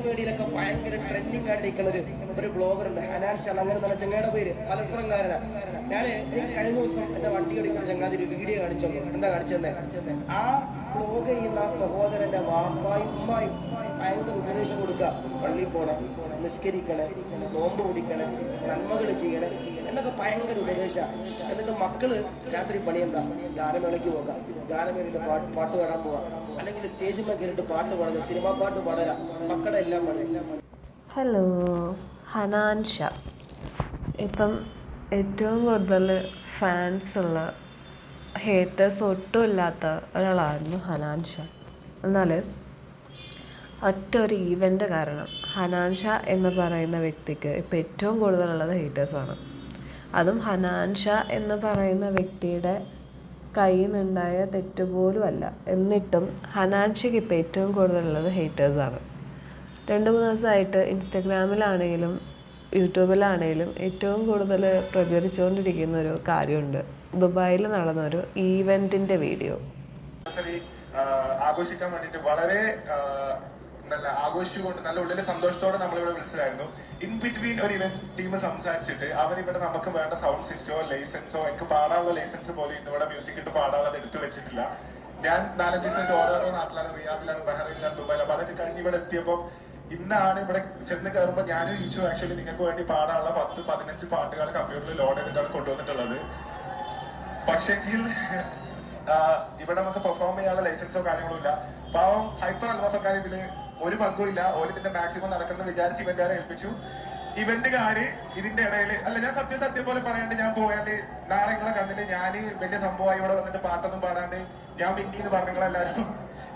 മീഡിയയിലൊക്കെ ഭയങ്കര ട്രെൻഡിങ് ആയിട്ടിരിക്കുന്ന ഒരു ബ്ലോഗർ ഉണ്ട്, ഹനാൻ ഷാൻ, അങ്ങനെ നല്ല ചങ്ങയുടെ പേര്, മലപ്പുറംകാരനാണ്. എനിക്ക് കഴിഞ്ഞ ദിവസം എന്റെ വണ്ടി ഓടിക്കുന്ന ചങ്ങാതി ഒരു വീഡിയോ കാണിച്ചു തന്നു. എന്താ കാണിച്ചെന്നേ? ആ ബ്ലോഗ് ചെയ്യുന്ന ആ സഹോദരന്റെ വാപ്പായും ഉമ്മായും ഭയങ്കര ഉപദേശം കൊടുക്കുക. പള്ളിയിൽ പോണേ, നിസ്കരിക്കണേ, നോമ്പ് കുടിക്കണേ, നന്മകൾ ചെയ്യണേ എന്നൊക്കെ ഭയങ്കര ഉപദേശ. എന്നിട്ട് മക്കള് രാത്രി പണി എന്താ? ഗാനമേളയ്ക്ക് പോകാം, ഗാനമേളയിൽ പാട്ട് പാടാൻ പോവാം, അല്ലെങ്കിൽ സ്റ്റേജിൽ കയറിയിട്ട് പാട്ട് പാടുക, സിനിമാ പാട്ട് പാടുക, മക്കളുടെ എല്ലാം പണി. ഹലോ, ഹനാൻ ഷാ ഇപ്പം ഏറ്റവും കൂടുതൽ ഫാൻസുള്ള, ഹേറ്റേഴ്സ് ഒട്ടും ഇല്ലാത്ത ഒരാളായിരുന്നു ഹനാൻ ഷാ. എന്നാൽ ഒറ്റ ഒരു ഈവൻ്റ് കാരണം ഹനാൻ ഷാ എന്ന് പറയുന്ന വ്യക്തിക്ക് ഇപ്പോൾ ഏറ്റവും കൂടുതലുള്ളത് ഹേറ്റേഴ്സാണ്. അതും ഹനാൻ ഷാ എന്ന് പറയുന്ന വ്യക്തിയുടെ കയ്യിൽ നിന്നുണ്ടായ തെറ്റുപോലും അല്ല. എന്നിട്ടും ഹനാൻ ഷയ്ക്ക് ഇപ്പോൾ ഏറ്റവും കൂടുതലുള്ളത് ഹേറ്റേഴ്സാണ്. 2-3 ദിവസമായിട്ട് ഇൻസ്റ്റഗ്രാമിലാണെങ്കിലും യൂട്യൂബിലാണെങ്കിലും ഏറ്റവും കൂടുതൽ പ്രചരിച്ചുകൊണ്ടിരിക്കുന്ന ഒരു കാര്യമുണ്ട്. ദുബായിൽ നടന്നൊരു ഈവൻറ്റിൻ്റെ വീഡിയോ. ആഘോഷിക്കാൻ വേണ്ടിയിട്ട് വളരെ നല്ല ആഘോഷിച്ചുകൊണ്ട് നല്ല ഉള്ളിലെ സന്തോഷത്തോടെ നമ്മളിവിടെ വിളിച്ചതായിരുന്നു. ഇൻ ബിറ്റ്വീൻ ഒരു ഇവന്റ് ടീം സംസാരിച്ചിട്ട് അവരിവിടെ നമുക്ക് വേണ്ട സൗണ്ട് സിസ്റ്റമോ ലൈസൻസോ, എനിക്ക് പാടാനുള്ള ലൈസൻസ് പോലും ഇന്നിവിടെ മ്യൂസിക് ഇട്ട് പാടാനുള്ളത് എടുത്തു വെച്ചിട്ടില്ല. ഞാൻ 4-5 ദിവസമായിട്ട് ഓരോരോ നാട്ടിലാണ്, റിയാദിലാണ്, ബഹ്റൈനിലാണ്, ദുബായിലാണ്. അപ്പൊ അതൊക്കെ കഴിഞ്ഞ് ഇവിടെ എത്തിയപ്പോൾ ഇന്നാണ് ഇവിടെ ചെന്ന് കയറുമ്പോൾ ഞാനും ഈച്ചു ആക്ച്വലി നിങ്ങൾക്ക് വേണ്ടി പാടാനുള്ള 10-15 പാട്ടുകൾ കമ്പ്യൂട്ടറിൽ ലോഡ് ചെയ്തിട്ടാണ് കൊണ്ടുവന്നിട്ടുള്ളത്. പക്ഷെങ്കിൽ ഇവിടെ നമുക്ക് പെർഫോം ചെയ്യാനുള്ള ലൈസൻസോ കാര്യങ്ങളോ ഇല്ല. പാവം ഹൈപ്പർ അൽവാഫക്കാർ ഇതില് ഒരു പങ്കും ഇല്ല. ഓര് ഇതിന്റെ മാക്സിമം നടക്കുന്നത് വിചാരിച്ച് ഇവന്റുകാരെ ഏൽപ്പിച്ചു. ഇവന്റുകാര് ഇതിന്റെ ഇടയിൽ അല്ല, ഞാൻ സത്യം പോലെ പറയാണ്ട് ഞാൻ പോയാണ്ട് നാളെ നിങ്ങളെ കണ്ടിട്ട് ഞാൻ വലിയ സംഭവമായി ഇവിടെ വന്നിട്ട് പാട്ടൊന്നും പാടാണ്ട് ഞാൻ മിന്നിന്ന് പറഞ്ഞങ്ങളെല്ലാരും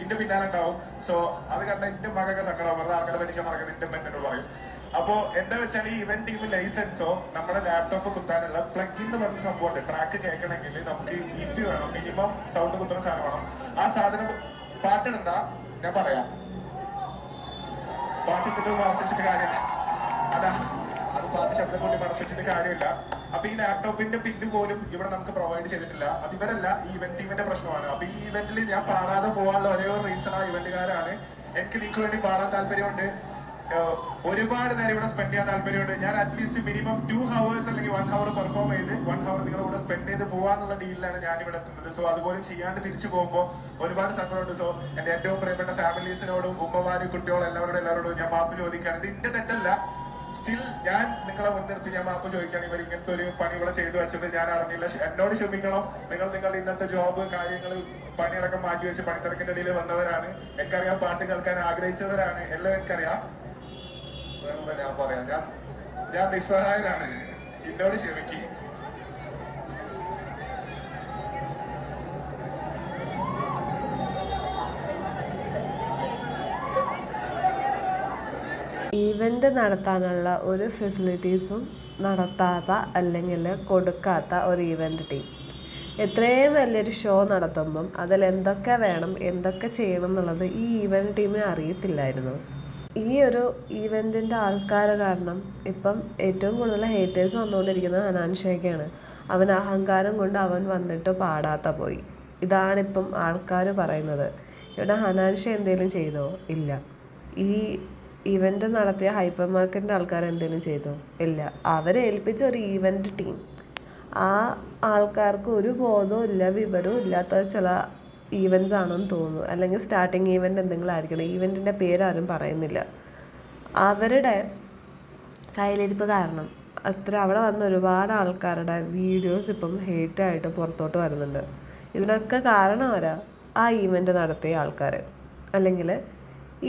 ഇന്റെ പിന്നാലെ ഉണ്ടാവും. സോ അത് കണ്ട എന്റെ മകൾക്ക് സങ്കടം, വെറുതെ ആൾക്കാരെ പരീക്ഷ നടക്കുന്നത് എന്റെ എന്നോട് പറയും. അപ്പോ എന്താ വെച്ചാൽ ഈ ഇവന്റ് ടീം ലൈസൻസോ നമ്മുടെ ലാപ്ടോപ്പ് കുത്താനുള്ള പ്ലഗ് എന്ന് പറഞ്ഞ സംഭവമുണ്ട്. ട്രാക്ക് കേൾക്കണമെങ്കിൽ നമുക്ക് EP വേണം, മിനിമം സൗണ്ട് കുത്തുന്ന സാധനം വേണം. ആ സാധനം പാട്ടിടുന്ന ഞാൻ പറയാം, പാട്ടിട്ടിട്ട് മറച്ചിട്ട് കാര്യമില്ല. അതാ അത് പാട്ട് ശബ്ദം കൊണ്ട് മറച്ചിട്ട് കാര്യമില്ല. അപ്പൊ ഈ ലാപ്ടോപ്പിന്റെ പിന്ന് പോലും ഇവിടെ നമുക്ക് പ്രൊവൈഡ് ചെയ്തിട്ടില്ല. അത് ഇവരല്ല, ഈ ഇവന്റ് ടീമിന്റെ പ്രശ്നമാണ്. അപ്പൊ ഈ ഇവന്റിൽ ഞാൻ പാടാതെ പോകാനുള്ള ഒരേ ഒരു റീസൺ ആ ഇവന്റുകാരാണ്. എനിക്ക് നിങ്ങൾക്ക് വേണ്ടി പാടാൻ താല്പര്യമുണ്ട്, ഒരുപാട് നേരം ഇവിടെ സ്പെൻഡ് ചെയ്യാൻ താല്പര്യമുണ്ട്. ഞാൻ അറ്റ്ലീസ്റ്റ് മിനിമം 2 hours അല്ലെങ്കിൽ 1 hour പെർഫോം ചെയ്ത് 1 hour നിങ്ങളുടെ കൂടെ സ്പെൻഡ് ചെയ്ത് പോവാന്നുള്ള ഡീലിലാണ് ഞാൻ ഇവിടെ എത്തുന്നത്. സോ അതുപോലെ ചെയ്യാണ്ട് തിരിച്ചു പോകുമ്പോൾ ഒരുപാട് സങ്കടമുണ്ട്. സോ എന്റെ ഏറ്റവും പ്രിയപ്പെട്ട ഫാമിലീസിനോടും ഉമ്മമാരും കുട്ടികളും എല്ലാവരോടും ഞാൻ മാപ്പ് ചോദിക്കുകയാണ്. ഇത് എന്റെ തെറ്റല്ല. സ്റ്റിൽ ഞാൻ നിങ്ങളെ മുൻനിർത്തി ഞാൻ മാപ്പ് ചോദിക്കുകയാണ്. ഇവർ ഇങ്ങനത്തെ ഒരു പണി ഇവിടെ ചെയ്തു വെച്ചത് ഞാൻ അറിഞ്ഞില്ല. എന്നോട് ക്ഷമിക്കണം. നിങ്ങളുടെ ഇന്നത്തെ ജോബ് കാര്യങ്ങൾ പണിയടക്കം മാറ്റി വെച്ച് പണിത്തിരക്കിന്റെ ഇടയിൽ വന്നവരാണ്. എനിക്കറിയാം, പാട്ട് കേൾക്കാൻ ആഗ്രഹിച്ചവരാണ്, എല്ലാം എനിക്കറിയാം. ഞാൻ പറയാം, ഞാൻ നിസ്സഹായനാണ്. എന്നോട് ക്ഷമിക്കും. ഈവൻ്റ് നടത്താനുള്ള ഒരു ഫെസിലിറ്റീസും നടത്താത്ത അല്ലെങ്കിൽ കൊടുക്കാത്ത ഒരു ഈവൻ്റ് ടീം. എത്രയും വലിയൊരു ഷോ നടത്തുമ്പം അതിലെന്തൊക്കെ വേണം, എന്തൊക്കെ ചെയ്യണം എന്നുള്ളത് ഈ ഈവൻ്റ് ടീമിന് അറിയത്തില്ലായിരുന്നു. ഈ ഒരു ഈവൻറ്റിൻ്റെ ആൾക്കാർ കാരണം ഇപ്പം ഏറ്റവും കൂടുതൽ ഹേറ്റേഴ്സ് വന്നുകൊണ്ടിരിക്കുന്നത് ഹനാൻ ഷായ്ക്കാണ്. അവൻ അഹങ്കാരം കൊണ്ട് അവൻ വന്നിട്ട് പാടാത്ത പോയി. ഇതാണിപ്പം ആൾക്കാർ പറയുന്നത്. ഇവിടെ ഹനാൻ ഷാ എന്തെങ്കിലും ചെയ്തോ? ഇല്ല. ഈ ഈവൻ്റ് നടത്തിയ ഹൈപ്പർ മാർക്കറ്റിൻ്റെ ആൾക്കാർ എന്തെങ്കിലും ചെയ്തോ? ഇല്ല. അവരെ ഏൽപ്പിച്ച ഒരു ഈവൻ്റ് ടീം, ആ ആൾക്കാർക്ക് ഒരു ബോധവും ഇല്ല, വിവരവും ഇല്ലാത്ത ചില ഈവൻറ്റ്സ് ആണെന്ന് തോന്നുന്നു. അല്ലെങ്കിൽ സ്റ്റാർട്ടിങ് ഈവൻ്റ് എന്തെങ്കിലും ആയിരിക്കണം. ഈവൻറ്റിൻ്റെ പേരാരും പറയുന്നില്ല. അവരുടെ കയ്യിലിരിപ്പ് കാരണം അവിടെ വന്ന ഒരുപാട് ആൾക്കാരുടെ വീഡിയോസ് ഇപ്പം ഹേറ്റായിട്ട് പുറത്തോട്ട് വരുന്നുണ്ട്. ഇതിനൊക്കെ കാരണം ആരാ? ആ ഈവൻ്റ് നടത്തിയ ആൾക്കാർ, അല്ലെങ്കിൽ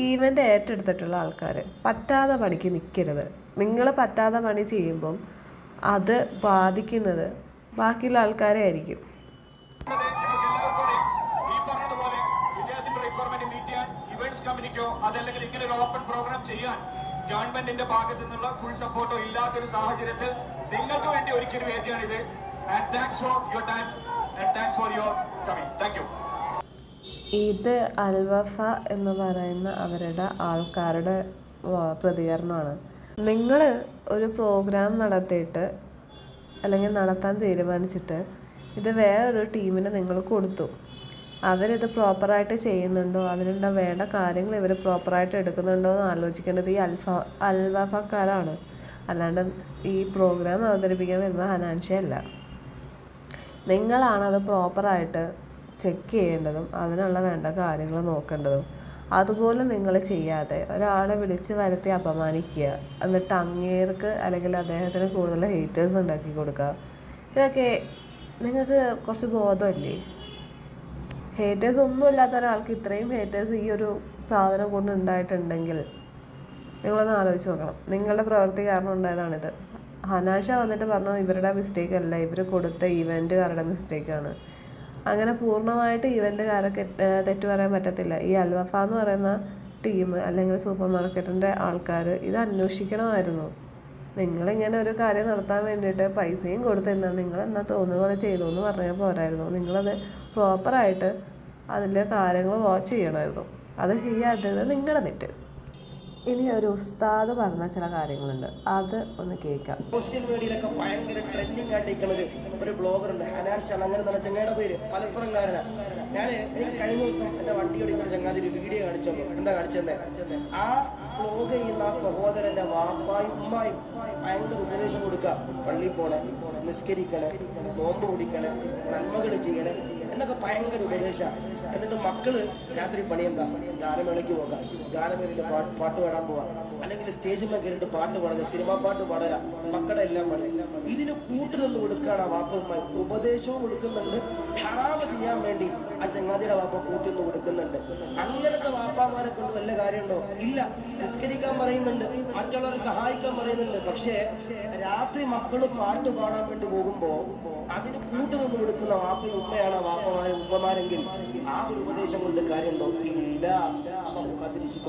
ഈവൻ്റ് ഏറ്റെടുത്തിട്ടുള്ള ആൾക്കാർ. പറ്റാതെ പണിക്ക് നിൽക്കരുത്. നിങ്ങൾ പറ്റാതെ പണി ചെയ്യുമ്പം അത് ബാധിക്കുന്നത് ബാക്കിയുള്ള ആൾക്കാരെ ആയിരിക്കും. അതല്ലെങ്കിൽ ഇങ്ങനെ ഒരു ഓപ്പൺ പ്രോഗ്രാം ചെയ്യാൻ ഗവൺമെന്റിന്റെ ഭാഗത്തു നിന്നുള്ള ഫുൾ സപ്പോർട്ടോ ഇല്ലാത്തൊരു സാഹചര്യത്തിൽ നിങ്ങൾക്ക് വേണ്ടി ഒരുക്കിയൊരു വേദിയാണിത്. And thanks for your time and thanks for your coming. Thank you. ഇത് അൽവഫ എന്ന് പറയുന്ന അവരുടെ ആൾക്കാരുടെ പ്രതികരണമാണ്. നിങ്ങൾ ഒരു പ്രോഗ്രാം നടത്തിയിട്ട് അല്ലെങ്കിൽ നടത്താൻ തീരുമാനിച്ചിട്ട് ഇത് വേറൊരു ടീമിന് നിങ്ങൾ കൊടുത്തു. അവരിത് പ്രോപ്പറായിട്ട് ചെയ്യുന്നുണ്ടോ, അതിനുള്ള വേണ്ട കാര്യങ്ങൾ ഇവർ പ്രോപ്പറായിട്ട് എടുക്കുന്നുണ്ടോ എന്ന് ആലോചിക്കേണ്ടത് ഈ അൽവഫക്കാരാണ്. അല്ലാണ്ട് ഈ പ്രോഗ്രാം അവതരിപ്പിക്കാൻ വരുന്ന ഹനാൻഷയല്ല. നിങ്ങളാണത് പ്രോപ്പറായിട്ട് ചെക്ക് ചെയ്യേണ്ടതും അതിനുള്ള വേണ്ട കാര്യങ്ങൾ നോക്കേണ്ടതും. അതുപോലെ നിങ്ങൾ ചെയ്യാതെ ഒരാളെ വിളിച്ച് വരുത്തി അപമാനിക്കുക, എന്നിട്ട് അങ്ങേർക്ക് അല്ലെങ്കിൽ അദ്ദേഹത്തിന് കൂടുതൽ ഹേറ്റേഴ്സ് ഉണ്ടാക്കി കൊടുക്കുക, ഇതൊക്കെ നിങ്ങൾക്ക് കുറച്ച് ബോധമല്ലേ? ഹേറ്റേഴ്സ് ഒന്നും ഇല്ലാത്ത ഒരാൾക്ക് ഇത്രയും ഹേറ്റേഴ്സ് ഈ ഒരു സാധനം കൊണ്ട് ഉണ്ടായിട്ടുണ്ടെങ്കിൽ നിങ്ങളൊന്ന് ആലോചിച്ച് നോക്കണം. നിങ്ങളുടെ പ്രവൃത്തി കാരണം ഉണ്ടായതാണിത്. ഹനാൻഷ വന്നിട്ട് പറഞ്ഞു ഇവരുടെ മിസ്റ്റേക്ക് അല്ല, ഇവർ കൊടുത്ത ഇവൻറ്റുകാരുടെ മിസ്റ്റേക്കാണ്. അങ്ങനെ പൂർണ്ണമായിട്ട് ഇവൻറ്റുകാരെ തെറ്റു പറയാൻ പറ്റത്തില്ല. ഈ അൽവഫ എന്ന് പറയുന്ന ടീം അല്ലെങ്കിൽ സൂപ്പർ മാർക്കറ്റിൻ്റെ ആൾക്കാർ ഇത് അന്വേഷിക്കണമായിരുന്നു. നിങ്ങളിങ്ങനെ ഒരു കാര്യം നടത്താൻ വേണ്ടിയിട്ട് പൈസയും കൊടുത്തെന്നാൽ നിങ്ങളെന്നാൽ തോന്നുന്ന പോലെ ചെയ്തു എന്ന് പറഞ്ഞാൽ പോരായിരുന്നു. നിങ്ങളത് പ്രോപ്പറായിട്ട് അതിൻ്റെ കാര്യങ്ങൾ വാച്ച് ചെയ്യണമായിരുന്നു. അത് ചെയ്യാത്തത് നിങ്ങളുടെ തെറ്റ്. ഇനി ഒരു ഉസ്താദ് പറഞ്ഞ ചില കാര്യങ്ങളുണ്ട്, അത് ഒന്ന് കേൾക്കാം. സോഷ്യൽ മീഡിയയിലൊക്കെ ഭയങ്കര ട്രെൻഡിങ് ആയിട്ടിരിക്കുന്ന ഒരു ബ്ലോഗർ ഉണ്ട്, ഹനാൻ ഷാൻ അങ്ങനെ തന്നെ ചങ്ങയുടെ പേര്, മലപ്പുറംകാരനാണ്. എനിക്ക് കഴിഞ്ഞ ദിവസം എന്റെ വണ്ടി ഓടിക്കുന്ന ചങ്ങാതി ഒരു വീഡിയോ കാണിച്ചു. എന്താ കാണിച്ചെന്നെ? ആ വ്ലോഗ് ചെയ്യുന്ന ആ സഹോദരന്റെ വാപ്പായും ഉമ്മായും ഭയങ്കര ഉപദേശം കൊടുക്കുക. പള്ളിയിൽ പോണേ, നിസ്കരിക്കണേ, നോമ്പ് കുടിക്കണേ, നന്മകൾ ചെയ്യണേ എന്നൊക്കെ ഭയങ്കര ഉപദേശം. എന്നിട്ട് മക്കള് രാത്രി പണിയെന്താ, ഗാനമേളയ്ക്ക് പോകാം, ഗാനമേളയിൽ പാട്ട് പാടാൻ പോവാം, അല്ലെങ്കിൽ സ്റ്റേജിൽ കയറിയിട്ട് പാട്ട് പാടുക, സിനിമാ പാട്ട് പാടുക, മക്കളുടെ എല്ലാം പണി. ഇതിന് കൂട്ടുനിന്ന് കൊടുക്കുകയാണ് ആ വാപ്പന്മാർ. ഉപദേശവും കൊടുക്കുന്നുണ്ട്, ഹറാമ് ചെയ്യാൻ വേണ്ടി ആ ചങ്ങാതിയുടെ വാപ്പ കൂട്ടിന്ന് കൊടുക്കുന്നുണ്ട്. അങ്ങനത്തെ വാപ്പാമാരെ കൊണ്ട് വല്ല കാര്യമുണ്ടോ? ഇല്ല. നിസ്കരിക്കാൻ പറയുന്നുണ്ട്, മറ്റുള്ളവരെ സഹായിക്കാൻ പറയുന്നുണ്ട്. പക്ഷേ രാത്രി മക്കള് പാട്ട് പാടാൻ വേണ്ടി പോകുമ്പോ അതിന് കൂട്ടുനിന്ന് കൊടുക്കുന്ന വാപ്പയും ഉമ്മയാണ് ആ വാപ്പമാരും ഉമ്മമാരെങ്കിൽ ആ ഒരു ഉപദേശം കൊണ്ട് കാര്യമുണ്ടോ? ഇല്ല.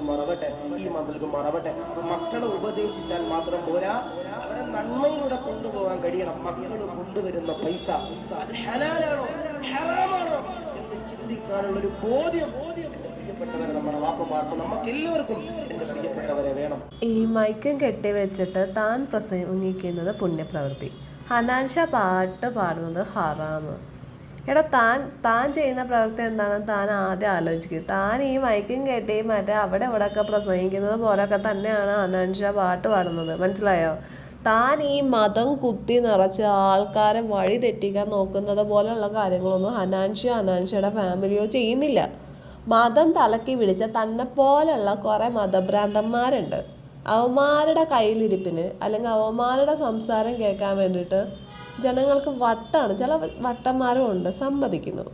മറവട്ടെ, ഈ മകൾക്ക് മറവട്ടെ. മക്കളെ ഉപദേശിച്ചാൽ മാത്രം പോരാ, അവരെ നന്മയിലൂടെ കൊണ്ടുപോകാൻ കഴിയണം. മക്കള് കൊണ്ടുവരുന്ന പൈസ അത് ഹലാലാണോ ഹറാമാണോ എന്ന് ചിന്തിക്കാനുള്ളൊരു ബോധ്യം പ്രിയപ്പെട്ടവരെ നമ്മുടെ വാപ്പമാർക്കും നമുക്ക് എല്ലാവർക്കും എന്റെ പ്രിയപ്പെട്ടവരെ വേണം. ഈ മൈക്കും കെട്ടിവെച്ചിട്ട് താൻ പ്രസംഗിക്കുന്നത് പുണ്യപ്രവൃത്തി, ഹനാൻഷ പാട്ട് പാടുന്നത് ഹറാമ്. എടാ, താൻ ചെയ്യുന്ന പ്രവൃത്തി എന്താണെന്ന് താൻ ആദ്യം ആലോചിക്കുക. താൻ ഈ മൈക്കും കെട്ടി മറ്റേ അവിടെ ഇവിടെയൊക്കെ പ്രസംഗിക്കുന്നത് പോലെയൊക്കെ തന്നെയാണ് ഹനാൻഷ പാട്ട് പാടുന്നത്, മനസ്സിലായോ? താൻ ഈ മതം കുത്തി നിറച്ച് ആൾക്കാരെ വഴി തെറ്റിക്കാൻ നോക്കുന്നത് പോലെയുള്ള കാര്യങ്ങളൊന്നും ഹനാൻഷയുടെ ഫാമിലിയോ ചെയ്യുന്നില്ല. മതം തലക്കി പിടിച്ച തന്നെ പോലെയുള്ള കുറേ മതഭ്രാന്തന്മാരുണ്ട്. അവന്മാരുടെ കയ്യിലിരിപ്പിന് അല്ലെങ്കിൽ അവന്മാരുടെ സംസാരം കേൾക്കാൻ വേണ്ടിയിട്ട് ജനങ്ങൾക്ക് വട്ടാണ്. ചില വട്ടന്മാരും ഉണ്ട്, സമ്മതിക്കുന്നു.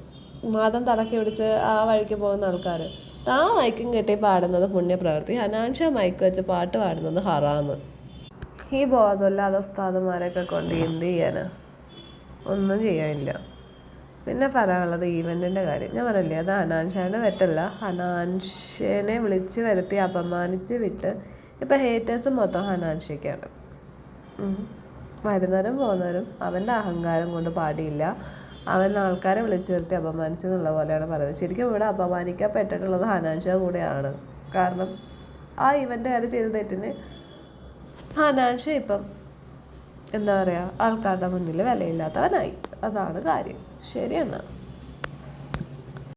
മതം തലക്കി പിടിച്ച് ആ വഴിക്ക് പോകുന്ന ആൾക്കാർ. താൻ മൈക്കും കെട്ടി പാടുന്നത് പുണ്യപ്രവൃത്തി, ഹനാൻഷ മൈക്ക് വെച്ച് പാട്ട് പാടുന്നത് ഹറാമ്. ഈ ബോധമില്ലാതെ ഉസ്താദുമാരൊക്കെ കൊണ്ട് എന്ത് ചെയ്യാനാ? ഒന്നും ചെയ്യാനില്ല. പിന്നെ പറയാനുള്ളത് ഈവൻറ്റിൻ്റെ കാര്യം. ഞാൻ പറയില്ലേ, അത് ഹനാൻഷേൻ്റെ തെറ്റല്ല. ഹനാൻഷേനെ വിളിച്ച് വരുത്തി അപമാനിച്ച് വിട്ട് ഇപ്പം ഹേറ്റേഴ്സ് മൊത്തം ഹനാൻഷയ്ക്കാണ്. വരുന്നവരും പോകുന്നവരും അവൻ്റെ അഹങ്കാരം കൊണ്ട് പാടിയില്ല, അവൻ ആൾക്കാരെ വിളിച്ചു വരുത്തി അപമാനിച്ചെന്നുള്ള പോലെയാണ് പറയുന്നത്. ശരിക്കും ഇവിടെ അപമാനിക്കപ്പെട്ടിട്ടുള്ളത് ഹനാൻഷ കൂടെയാണ്. കാരണം ആ ഇവൻ്റുകാർ ചെയ്ത തെറ്റിന് ഹനാൻഷ ഇപ്പം എന്താ പറയുക, ആൾക്കാരുടെ മുന്നിൽ വിലയില്ലാത്തവനായി. അതാണ് കാര്യം. ശരി എന്നാൽ.